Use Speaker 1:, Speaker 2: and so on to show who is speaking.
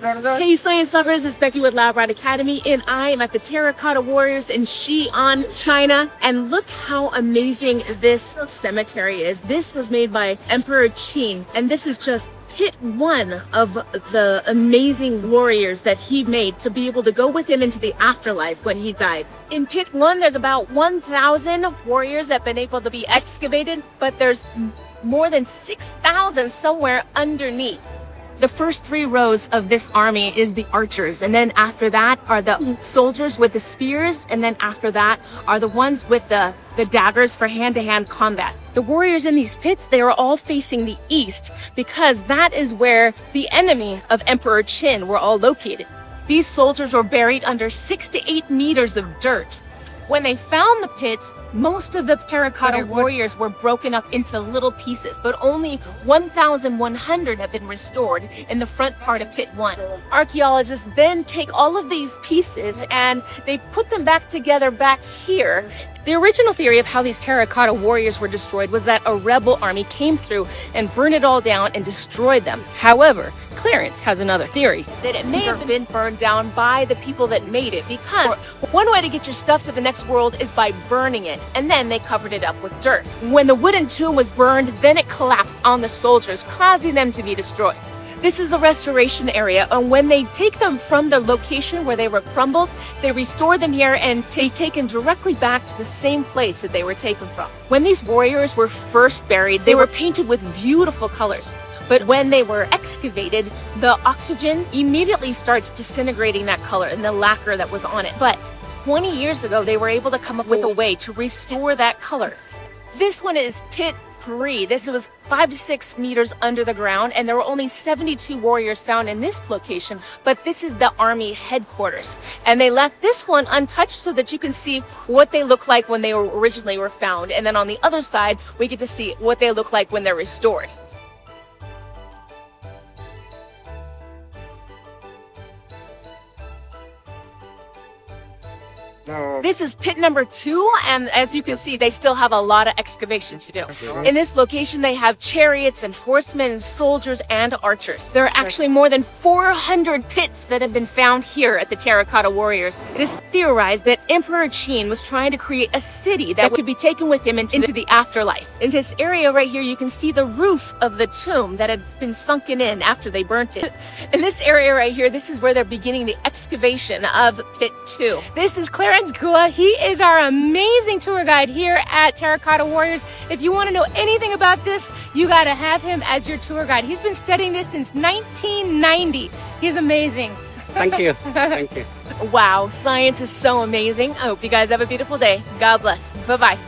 Speaker 1: Hey science lovers, it's Becky with Lab Rat Academy, and I am at the Terracotta Warriors in Xi'an, China. And look how amazing this cemetery is. This was made by Emperor Qin, and this is just pit one of the amazing warriors that he made to be able to go with him into the afterlife when he died. In pit one, there's about 1,000 warriors that have been able to be excavated, but there's more than 6,000 somewhere underneath. The first 3 rows of this army is the archers, and then after that are the soldiers with the spears, and then after that are the ones with the daggers for hand-to-hand combat. The warriors in these pits, they are all facing the east because that is where the enemy of Emperor Qin were all located. These soldiers were buried under 6 to 8 meters of dirt. When they found the pits, most of the Terracotta Warriors were broken up into little pieces, but only 1,100 have been restored in the front part of pit 1. Archaeologists then take all of these pieces and they put them back together back here. The original theory of how these Terracotta Warriors were destroyed was that a rebel army came through and burned it all down and destroyed them. However, Clarence has another theory, that it may have been burned down by the people that made it, because one way to get your stuff to the next world is by burning it, and then they covered it up with dirt. When the wooden tomb was burned, then it collapsed on the soldiers, causing them to be destroyed. This is the restoration area, and when they take them from the location where they were crumbled, they restore them here and take them directly back to the same place that they were taken from. When these warriors were first buried, they were painted with beautiful colors. But when they were excavated, the oxygen immediately starts disintegrating that color and the lacquer that was on it. But 20 years ago, they were able to come up with a way to restore that color. This one is pit 3. This was 5 to 6 meters under the ground, and there were only 72 warriors found in this location, but this is the army headquarters. And they left this one untouched so that you can see what they look like when they originally were found. And then on the other side, we get to see what they look like when they're restored. This is pit number 2, and as you can see, they still have a lot of excavation to do. In this location, they have chariots and horsemen and soldiers and archers. There are actually more than 400 pits that have been found here at the Terracotta Warriors. It is theorized that Emperor Qin was trying to create a city that could be taken with him into the afterlife. In this area right here, you can see the roof of the tomb that had been sunken in after they burnt it. In this area right here, this is where they're beginning the excavation of pit 2. This is Clarence. He is our amazing tour guide here at Terracotta Warriors. If you want to know anything about this, you got to have him as your tour guide. He's been studying this since 1990. He's amazing.
Speaker 2: Thank you. Thank you.
Speaker 1: Wow, science is so amazing. I hope you guys have a beautiful day. God bless. Bye-bye.